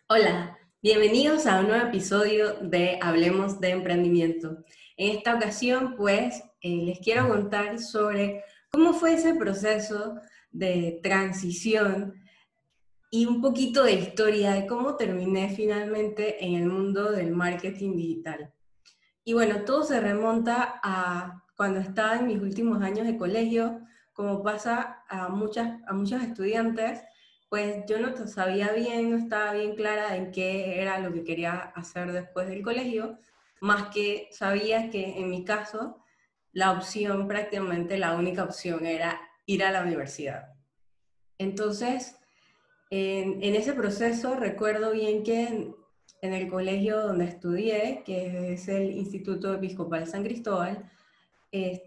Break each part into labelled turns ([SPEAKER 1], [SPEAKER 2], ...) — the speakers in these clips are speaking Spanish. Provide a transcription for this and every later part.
[SPEAKER 1] Hola, bienvenidos a un nuevo episodio de Hablemos de Emprendimiento. En esta ocasión, les quiero contar sobre cómo fue ese proceso de transición y un poquito de historia de cómo terminé finalmente en el mundo del marketing digital. Y bueno, todo se remonta a cuando estaba en mis últimos años de colegio, como pasa a muchos estudiantes, pues yo no sabía bien, no estaba bien clara en qué era lo que quería hacer después del colegio, más que sabía que en mi caso la opción, prácticamente la única opción era ir a la universidad. Entonces, en ese proceso recuerdo bien que en el colegio donde estudié, que es el Instituto Episcopal San Cristóbal,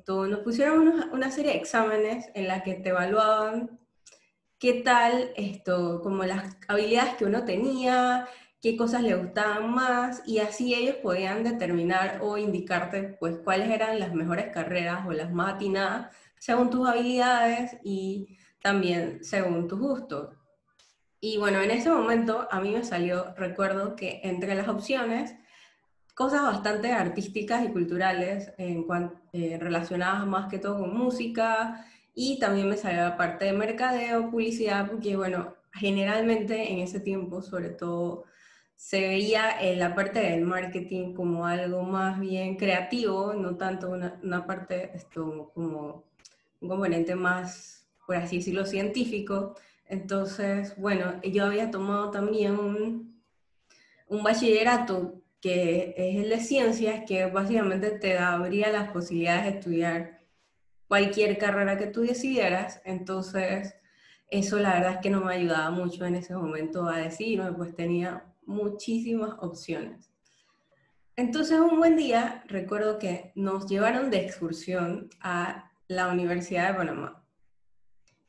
[SPEAKER 1] nos pusieron una serie de exámenes en la que te evaluaban qué tal, como las habilidades que uno tenía, qué cosas le gustaban más, y así ellos podían determinar o indicarte pues cuáles eran las mejores carreras o las más atinadas según tus habilidades y también según tus gustos. Y bueno, en ese momento a mí me salió, recuerdo que entre las opciones, cosas bastante artísticas y culturales relacionadas más que todo con música, y también me salió la parte de mercadeo, publicidad, porque bueno, generalmente en ese tiempo sobre todo se veía en la parte del marketing como algo más bien creativo, no tanto una parte como un componente más, por así decirlo, científico. Entonces, bueno, yo había tomado también un bachillerato que es el de ciencias, que básicamente te abría las posibilidades de estudiar cualquier carrera que tú decidieras. Entonces, eso la verdad es que no me ayudaba mucho en ese momento a decidirme, pues tenía muchísimas opciones. Entonces, un buen día, recuerdo que nos llevaron de excursión a la Universidad de Panamá,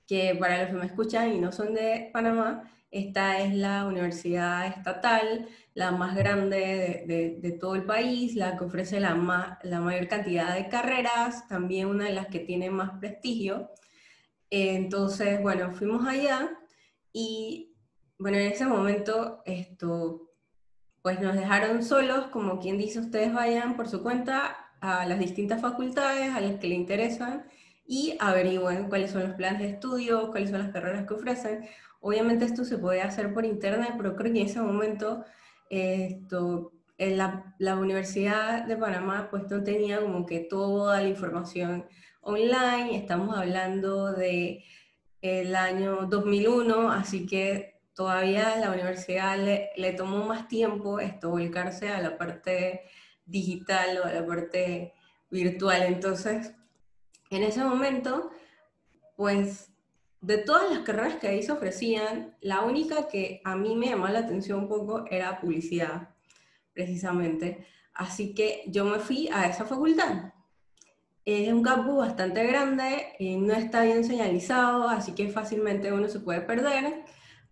[SPEAKER 1] que para los que me escuchan y no son de Panamá, esta es la universidad estatal, la más grande de todo el país, la que ofrece la mayor cantidad de carreras, también una de las que tiene más prestigio. Entonces, bueno, fuimos allá y, bueno, en ese momento, pues nos dejaron solos, como quien dice, ustedes vayan por su cuenta a las distintas facultades a las que le interesan y averigüen cuáles son los planes de estudio, cuáles son las carreras que ofrecen. Obviamente esto se puede hacer por internet, pero creo que en ese momento en la Universidad de Panamá pues no tenía como que toda la información online. Estamos hablando de el año 2001, así que todavía la universidad le tomó más tiempo volcarse a la parte digital o a la parte virtual. Entonces, en ese momento, pues de todas las carreras que ahí se ofrecían, la única que a mí me llamó la atención un poco era publicidad, precisamente. Así que yo me fui a esa facultad. Es un campus bastante grande, no está bien señalizado, así que fácilmente uno se puede perder.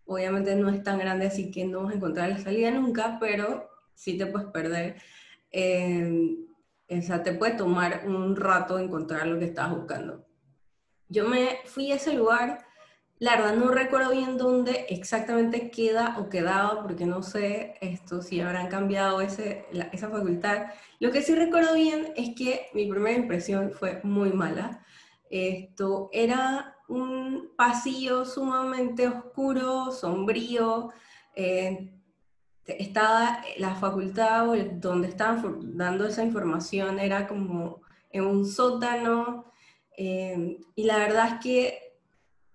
[SPEAKER 1] Obviamente no es tan grande, así que no vas a encontrar la salida nunca, pero sí te puedes perder. Eh, o sea, te puede tomar un rato encontrar lo que estás buscando. Yo me fui a ese lugar, la verdad no recuerdo bien dónde exactamente queda o quedaba, porque no sé si habrán cambiado esa facultad. Lo que sí recuerdo bien es que mi primera impresión fue muy mala. Esto era un pasillo sumamente oscuro, sombrío. eh, Estaba la facultad donde estaban dando esa información era como en un sótano, y la verdad es que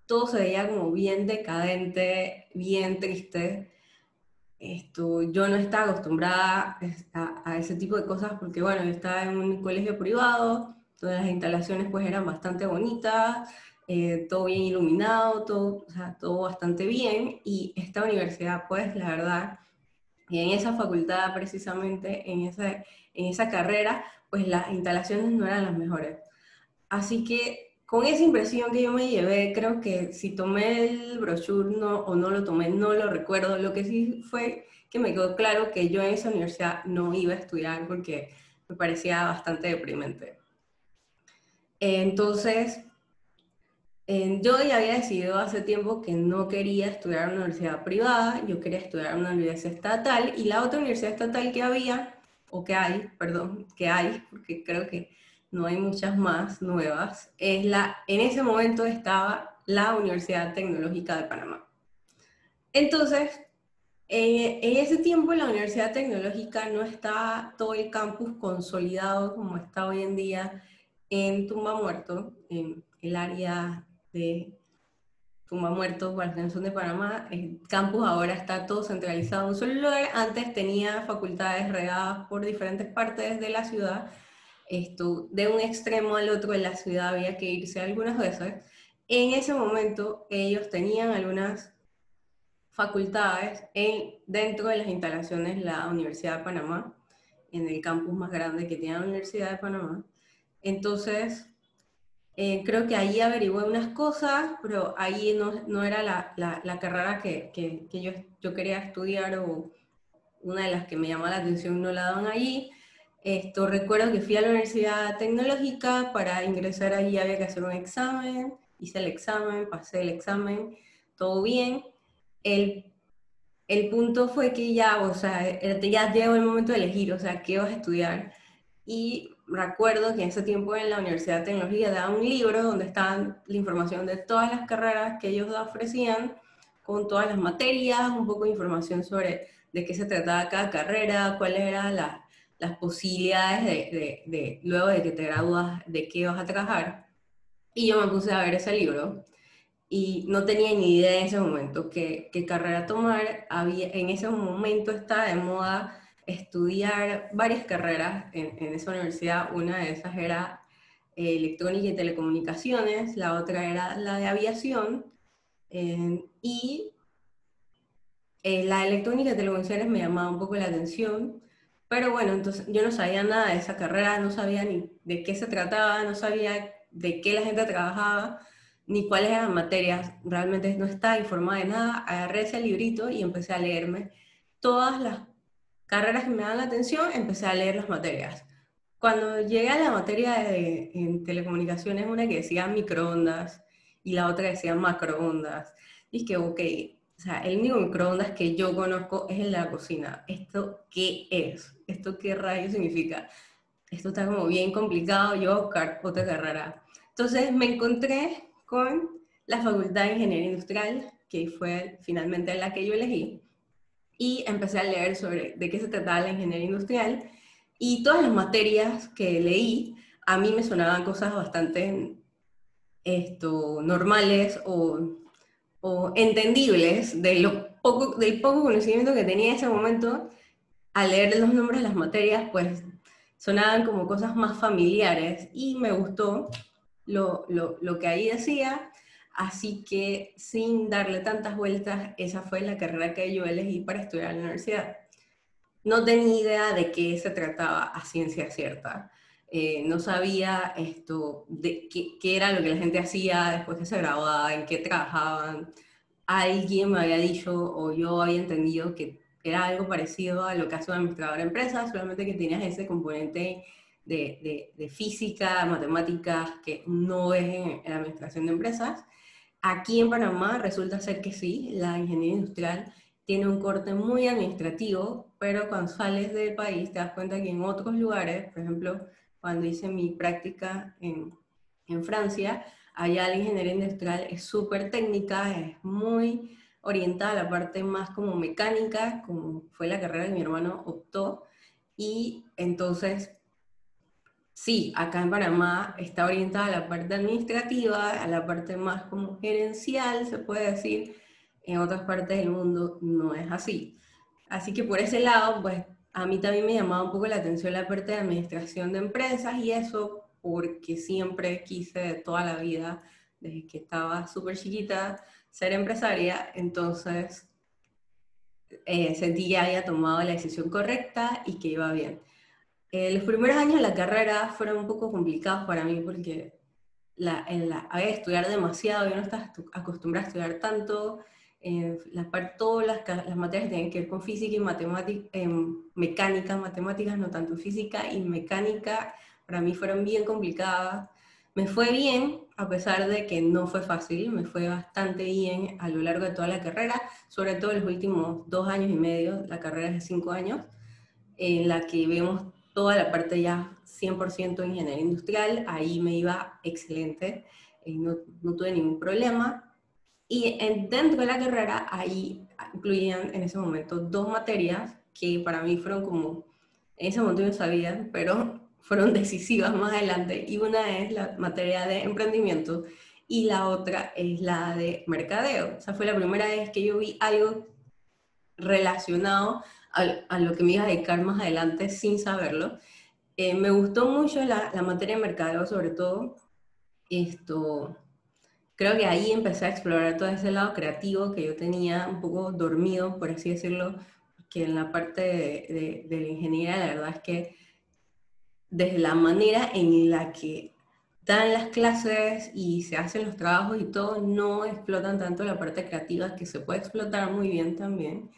[SPEAKER 1] todo se veía como bien decadente, bien triste. Yo no estaba acostumbrada a ese tipo de cosas porque, bueno, yo estaba en un colegio privado, donde las instalaciones pues eran bastante bonitas, todo bien iluminado, todo, o sea, todo bastante bien, y esta universidad pues la verdad, y en esa facultad precisamente, en esa carrera, pues las instalaciones no eran las mejores. Así que con esa impresión que yo me llevé, creo que si tomé el brochure o no lo tomé, no lo recuerdo. Lo que sí fue que me quedó claro que yo en esa universidad no iba a estudiar porque me parecía bastante deprimente. Entonces, Yo ya había decidido hace tiempo que no quería estudiar en una universidad privada, yo quería estudiar en una universidad estatal, y la otra universidad estatal que había, o que hay, perdón, que hay, porque creo que no hay muchas más nuevas, en ese momento estaba la Universidad Tecnológica de Panamá. Entonces, en ese tiempo la Universidad Tecnológica no estaba todo el campus consolidado como está hoy en día en Tumba Muerto, en el área de Tumba Muerto, Guardián de Panamá. El campus ahora está todo centralizado en un solo lugar. Antes tenía facultades regadas por diferentes partes de la ciudad. De un extremo al otro de la ciudad había que irse algunas veces. En ese momento ellos tenían algunas facultades dentro de las instalaciones de la Universidad de Panamá, en el campus más grande que tiene la Universidad de Panamá. Entonces, creo que ahí averigué unas cosas, pero ahí no era la carrera que yo quería estudiar, o una de las que me llamaba la atención no la daban allí. Recuerdo que fui a la Universidad Tecnológica. Para ingresar allí había que hacer un examen, hice el examen, pasé el examen, todo bien. El, el punto fue que ya, o sea, ya llegó el momento de elegir, o sea, qué vas a estudiar. Y recuerdo que en ese tiempo en la Universidad de Tecnología daban un libro donde estaban la información de todas las carreras que ellos ofrecían, con todas las materias, un poco de información sobre de qué se trataba cada carrera, cuáles eran las posibilidades luego de que te gradúas, de qué vas a trabajar. Y yo me puse a ver ese libro y no tenía ni idea en ese momento qué carrera tomar. En ese momento estaba de moda estudiar varias carreras en esa universidad. Una de esas era electrónica y telecomunicaciones, la otra era la de aviación, y la electrónica y telecomunicaciones me llamaba un poco la atención, pero bueno, entonces yo no sabía nada de esa carrera, no sabía ni de qué se trataba, no sabía de qué la gente trabajaba, ni cuáles eran las materias, realmente no estaba informada de nada. Agarré ese librito y empecé a leerme todas las carreras que me daban la atención, empecé a leer las materias. Cuando llegué a la materia en telecomunicaciones, una que decía microondas y la otra decía macroondas, dije, ok, o sea, el único microondas que yo conozco es el de la cocina. ¿Esto qué es? ¿Esto qué rayos significa? Esto está como bien complicado, yo voy a buscar otra carrera. Entonces me encontré con la Facultad de Ingeniería Industrial, que fue finalmente la que yo elegí, y empecé a leer sobre de qué se trataba la ingeniería industrial, y todas las materias que leí a mí me sonaban cosas bastante normales o entendibles del poco conocimiento que tenía en ese momento. Al leer los nombres de las materias, pues sonaban como cosas más familiares y me gustó lo que ahí decía, así que sin darle tantas vueltas, esa fue la carrera que yo elegí para estudiar en la universidad. No tenía idea de qué se trataba a ciencia cierta. No sabía de qué era lo que la gente hacía después que se graduaba, en qué trabajaban. Alguien me había dicho, o yo había entendido, que era algo parecido a lo que hace un administrador de empresas, solamente que tenías ese componente de física, matemáticas, que no es en la administración de empresas. Aquí en Panamá resulta ser que sí, la ingeniería industrial tiene un corte muy administrativo, pero cuando sales del país te das cuenta que en otros lugares, por ejemplo, cuando hice mi práctica en Francia, allá la ingeniería industrial es súper técnica, es muy orientada a la parte más como mecánica, como fue la carrera que mi hermano optó, y entonces sí, acá en Panamá está orientada a la parte administrativa, a la parte más como gerencial, se puede decir. En otras partes del mundo no es así. Así que por ese lado, pues a mí también me llamaba un poco la atención la parte de administración de empresas, y eso porque siempre quise de toda la vida, desde que estaba súper chiquita, ser empresaria. Entonces sentí que había tomado la decisión correcta y que iba bien. Los primeros años de la carrera fueron un poco complicados para mí porque había que estudiar demasiado, yo no estaba acostumbrada a estudiar tanto. Todas las materias que tienen que ver con física y matemática, mecánica, matemáticas no tanto, física y mecánica, para mí fueron bien complicadas. Me fue bien, a pesar de que no fue fácil, me fue bastante bien a lo largo de toda la carrera, sobre todo los últimos 2 años y medio, la carrera es de 5 años, en la que vemos toda la parte ya 100% ingeniería industrial, ahí me iba excelente, no tuve ningún problema. Y dentro de la carrera, ahí incluían en ese momento 2 materias que para mí fueron como, en ese momento no sabía, pero fueron decisivas más adelante. Y una es la materia de emprendimiento y la otra es la de mercadeo. O sea, fue la primera vez que yo vi algo relacionado a lo que me iba a dedicar más adelante sin saberlo. Me gustó mucho la materia de mercadeo, sobre todo. Esto, creo que ahí empecé a explorar todo ese lado creativo que yo tenía un poco dormido, por así decirlo, que en la parte de la ingeniería la verdad es que desde la manera en la que dan las clases y se hacen los trabajos y todo, no explotan tanto la parte creativa que se puede explotar muy bien también.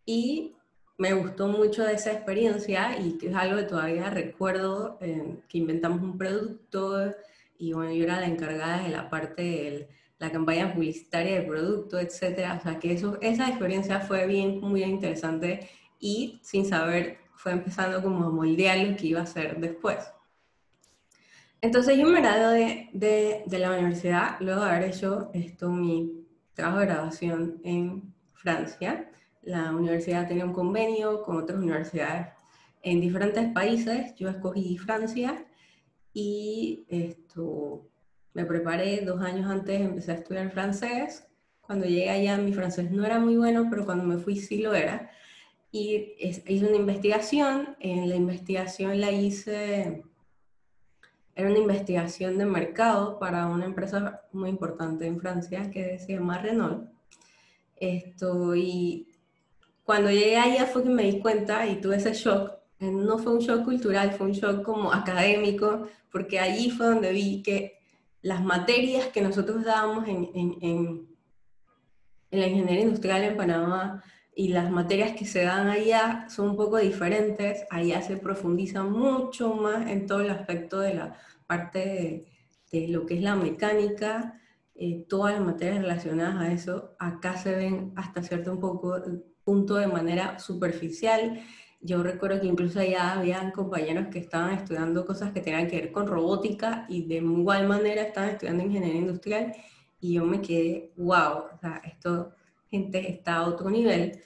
[SPEAKER 1] Y me gustó mucho esa experiencia y que es algo que todavía recuerdo, que inventamos un producto y bueno, yo era la encargada de la parte de la campaña publicitaria del producto, etcétera. O sea que esa experiencia fue bien, muy interesante y sin saber fue empezando como a moldear lo que iba a hacer después. Entonces yo me gradué de la universidad luego de haber hecho mi trabajo de graduación en Francia. La universidad tenía un convenio con otras universidades en diferentes países. Yo escogí Francia y me preparé 2 años antes, empecé a estudiar francés. Cuando llegué allá mi francés no era muy bueno, pero cuando me fui sí lo era. Y hice una investigación. En la investigación la hice era una investigación de mercado para una empresa muy importante en Francia que se llama Renault. Y cuando llegué allá fue que me di cuenta y tuve ese shock. No fue un shock cultural, fue un shock como académico, porque allí fue donde vi que las materias que nosotros dábamos en la ingeniería industrial en Panamá y las materias que se dan allá son un poco diferentes. Allá se profundiza mucho más en todo el aspecto de la parte de lo que es la mecánica, todas las materias relacionadas a eso. Acá se ven hasta cierto punto de manera superficial. Yo recuerdo que incluso allá habían compañeros que estaban estudiando cosas que tenían que ver con robótica y de igual manera estaban estudiando ingeniería industrial y yo me quedé, wow, o sea, esto, gente, está a otro nivel.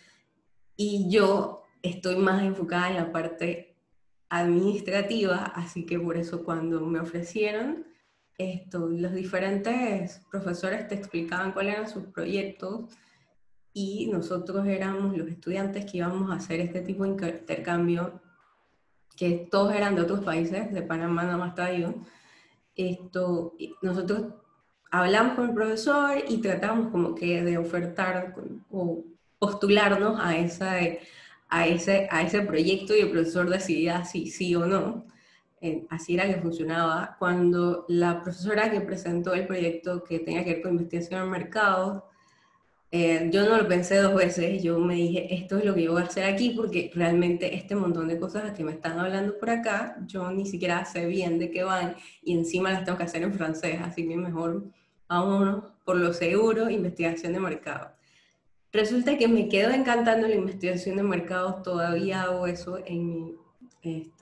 [SPEAKER 1] Y yo estoy más enfocada en la parte administrativa, así que por eso cuando me ofrecieron los diferentes profesores te explicaban cuáles eran sus proyectos y nosotros éramos los estudiantes que íbamos a hacer este tipo de intercambio, que todos eran de otros países, de Panamá nada más estaba yo. Nosotros hablamos con el profesor y tratamos como que de ofertar o postularnos a ese proyecto y el profesor decidía si sí o no. Así era que funcionaba. Cuando la profesora que presentó el proyecto que tenía que ver con investigación en mercados, yo no lo pensé 2 veces, yo me dije, esto es lo que yo voy a hacer aquí porque realmente este montón de cosas que me están hablando por acá, yo ni siquiera sé bien de qué van y encima las tengo que hacer en francés, así que mejor vámonos por lo seguro, investigación de mercado. Resulta que me quedo encantando la investigación de mercados, todavía hago eso en mi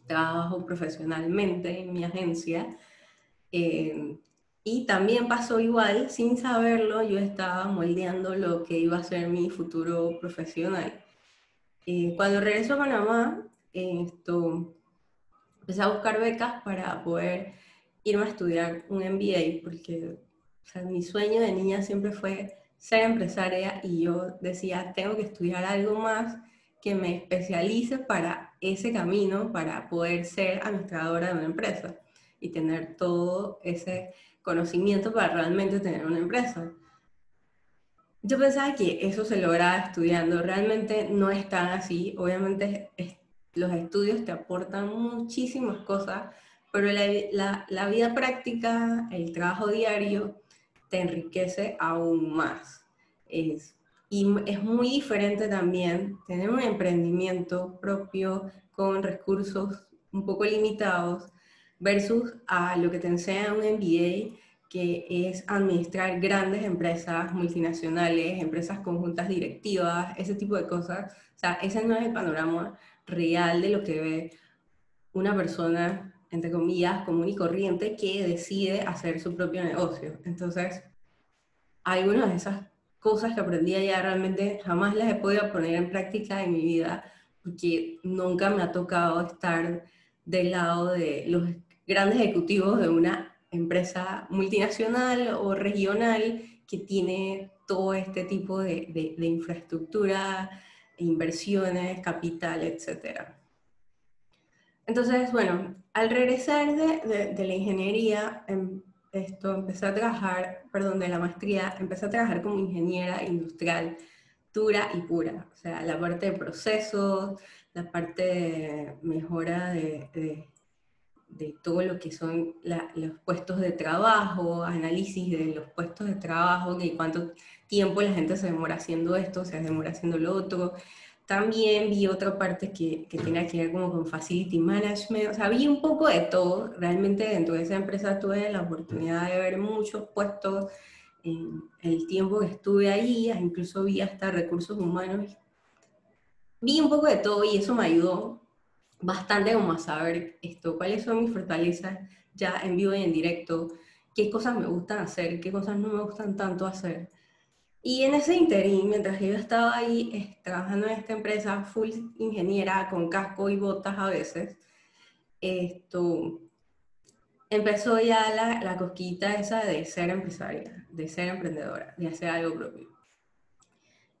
[SPEAKER 1] trabajo profesionalmente en mi agencia. Eh, y también pasó igual, sin saberlo, yo estaba moldeando lo que iba a ser mi futuro profesional. Cuando regreso a Panamá, empecé a buscar becas para poder irme a estudiar un MBA, porque o sea, mi sueño de niña siempre fue ser empresaria y yo decía, tengo que estudiar algo más que me especialice para ese camino, para poder ser administradora de una empresa y tener todo ese conocimiento para realmente tener una empresa. Yo pensaba que eso se lograba estudiando, realmente no es tan así, obviamente los estudios te aportan muchísimas cosas, pero la vida práctica, el trabajo diario, te enriquece aún más. Y es muy diferente también tener un emprendimiento propio con recursos un poco limitados versus a lo que te enseña un MBA, que es administrar grandes empresas multinacionales, empresas conjuntas directivas, ese tipo de cosas. O sea, ese no es el panorama real de lo que ve una persona, entre comillas, común y corriente que decide hacer su propio negocio. Entonces, algunas de esas cosas que aprendí allá realmente jamás las he podido poner en práctica en mi vida, porque nunca me ha tocado estar del lado de los grandes ejecutivos de una empresa multinacional o regional que tiene todo este tipo de infraestructura, inversiones, capital, etcétera. Entonces, bueno, al regresar de la ingeniería, empecé a trabajar, perdón, de la maestría, empecé a trabajar como ingeniera industrial dura y pura. O sea, la parte de procesos, la parte de mejora de todo lo que son los puestos de trabajo, análisis de los puestos de trabajo, de cuánto tiempo la gente se demora haciendo esto, se demora haciendo lo otro. También vi otra parte que tiene que ver como con facility management, o sea, vi un poco de todo. Realmente dentro de esa empresa tuve la oportunidad de ver muchos puestos en el tiempo que estuve ahí, incluso vi hasta recursos humanos. Vi un poco de todo y eso me ayudó bastante como a saber esto, cuáles son mis fortalezas ya en vivo y en directo, qué cosas me gustan hacer, qué cosas no me gustan tanto hacer. Y en ese interín, mientras yo estaba ahí trabajando en esta empresa, full ingeniera, con casco y botas a veces, esto, empezó ya la cosquillita esa de ser empresaria, de ser emprendedora, de hacer algo propio.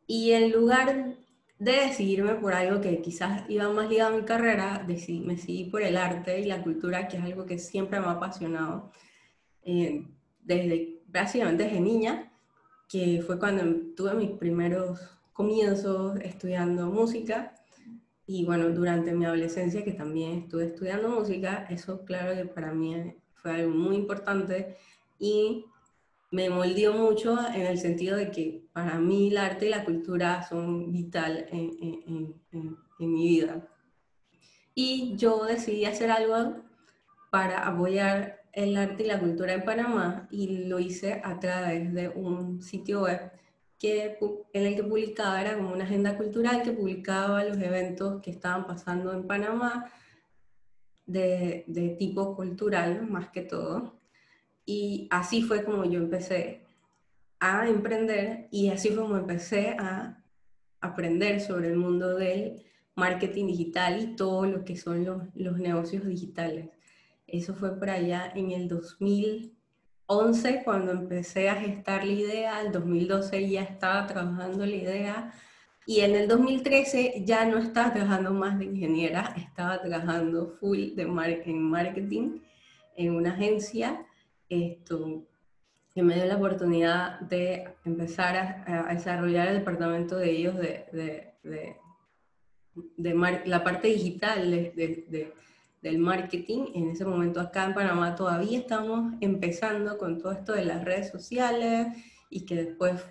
[SPEAKER 1] Y en lugar de decidirme por algo que quizás iba más ligado a mi carrera, me decidí por el arte y la cultura, que es algo que siempre me ha apasionado, desde, básicamente desde niña, que fue cuando tuve mis primeros comienzos estudiando música. Y bueno, durante mi adolescencia, que también estuve estudiando música, eso claro que para mí fue algo muy importante y me moldeó mucho en el sentido de que para mí el arte y la cultura son vital en mi vida. Y yo decidí hacer algo para apoyar el arte y la cultura en Panamá y lo hice a través de un sitio web en el que publicaba, era como una agenda cultural que publicaba los eventos que estaban pasando en Panamá de tipo cultural más que todo. Y así fue como yo empecé a emprender y así fue como empecé a aprender sobre el mundo del marketing digital y todo lo que son los negocios digitales. Eso fue por allá en el 2011 cuando empecé a gestar la idea, el 2012 ya estaba trabajando la idea y en el 2013 ya no estaba trabajando más de ingeniera, estaba trabajando full en marketing en una agencia. Esto, que me dio la oportunidad de empezar a desarrollar el departamento de ellos la parte digital del marketing. En ese momento acá en Panamá todavía estamos empezando con todo esto de las redes sociales y que después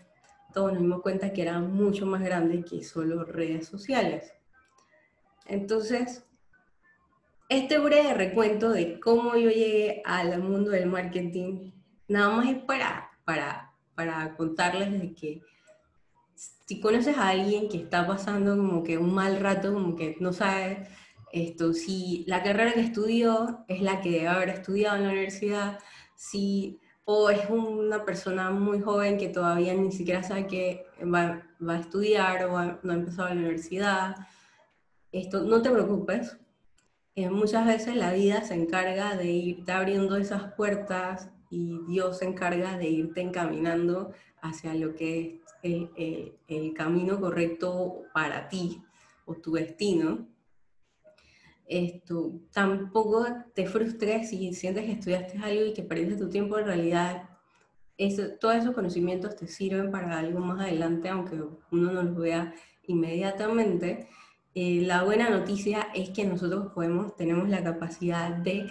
[SPEAKER 1] todos nos dimos cuenta que era mucho más grande que solo redes sociales. Entonces, este breve recuento de cómo yo llegué al mundo del marketing, nada más es para contarles de que si conoces a alguien que está pasando como que un mal rato, como que no sabe si la carrera que estudió es la que debe haber estudiado en la universidad, o es una persona muy joven que todavía ni siquiera sabe que va a estudiar o no ha empezado la universidad, no te preocupes. Muchas veces la vida se encarga de irte abriendo esas puertas y Dios se encarga de irte encaminando hacia lo que es el camino correcto para ti o tu destino. Tampoco te frustres si sientes que estudiaste algo y que perdiste tu tiempo. En realidad, todos esos conocimientos te sirven para algo más adelante, aunque uno no los vea inmediatamente. La buena noticia es que nosotros tenemos la capacidad de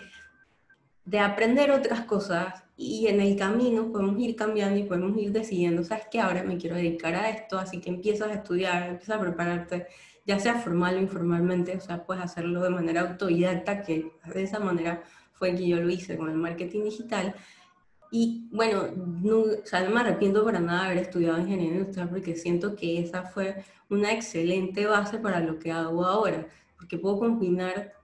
[SPEAKER 1] aprender otras cosas y en el camino podemos ir cambiando y podemos ir decidiendo, sabes que ahora me quiero dedicar a esto, así que empiezas a estudiar, empiezas a prepararte, ya sea formal o informalmente, o sea, puedes hacerlo de manera autodidacta, que de esa manera fue que yo lo hice con el marketing digital. Y bueno, no, o sea, no me arrepiento para nada de haber estudiado ingeniería industrial porque siento que esa fue una excelente base para lo que hago ahora, porque puedo combinar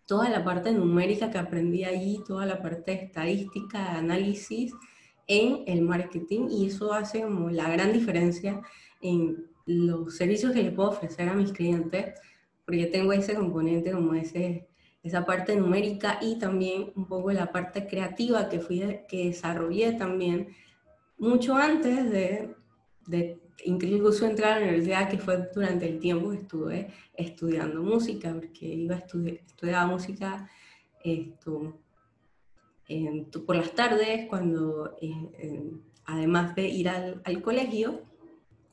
[SPEAKER 1] toda la parte numérica que aprendí allí, toda la parte de estadística, de análisis en el marketing, y eso hace como la gran diferencia en los servicios que le puedo ofrecer a mis clientes, porque tengo ese componente como esa parte numérica y también un poco la parte creativa que desarrollé también mucho antes de incluso entrar a la universidad, que fue durante el tiempo que estuve estudiando música, porque estudiaba música esto, por las tardes, además de ir al colegio,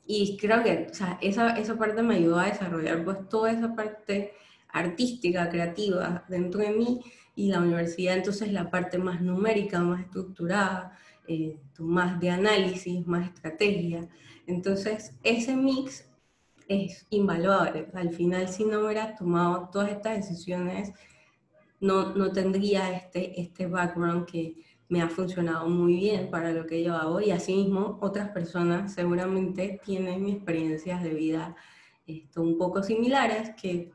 [SPEAKER 1] y creo que o sea, esa parte me ayudó a desarrollar pues toda esa parte artística, creativa dentro de mí, y la universidad entonces la parte más numérica, más estructurada, más de análisis, más estrategia. Entonces ese mix es invaluable. Al final, si no hubiera tomado todas estas decisiones, no tendría este background que me ha funcionado muy bien para lo que yo hago, y asimismo otras personas seguramente tienen experiencias de vida un poco similares, que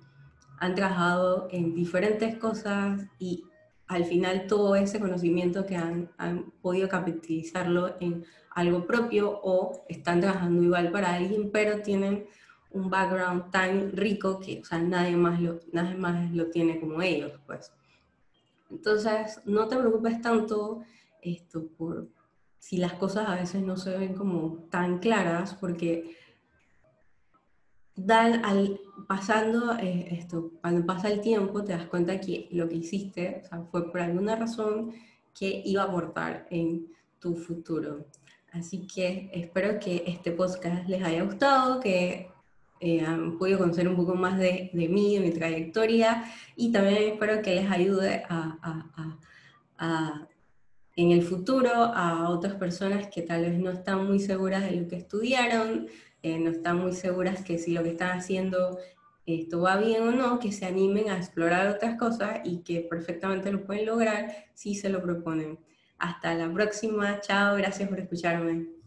[SPEAKER 1] han trabajado en diferentes cosas y al final todo ese conocimiento que han podido capitalizarlo en algo propio, o están trabajando igual para alguien, pero tienen un background tan rico que, o sea, nadie más lo tiene como ellos, pues. Entonces, no te preocupes tanto por si las cosas a veces no se ven como tan claras, porque cuando pasa el tiempo te das cuenta que lo que hiciste, o sea, fue por alguna razón que iba a aportar en tu futuro. Así que espero que este podcast les haya gustado, que han podido conocer un poco más de mí, de mi trayectoria, y también espero que les ayude a en el futuro a otras personas que tal vez no están muy seguras de lo que estudiaron, no están muy seguras que si lo que están haciendo esto va bien o no, que se animen a explorar otras cosas y que perfectamente lo pueden lograr si se lo proponen. Hasta la próxima, chao, gracias por escucharme.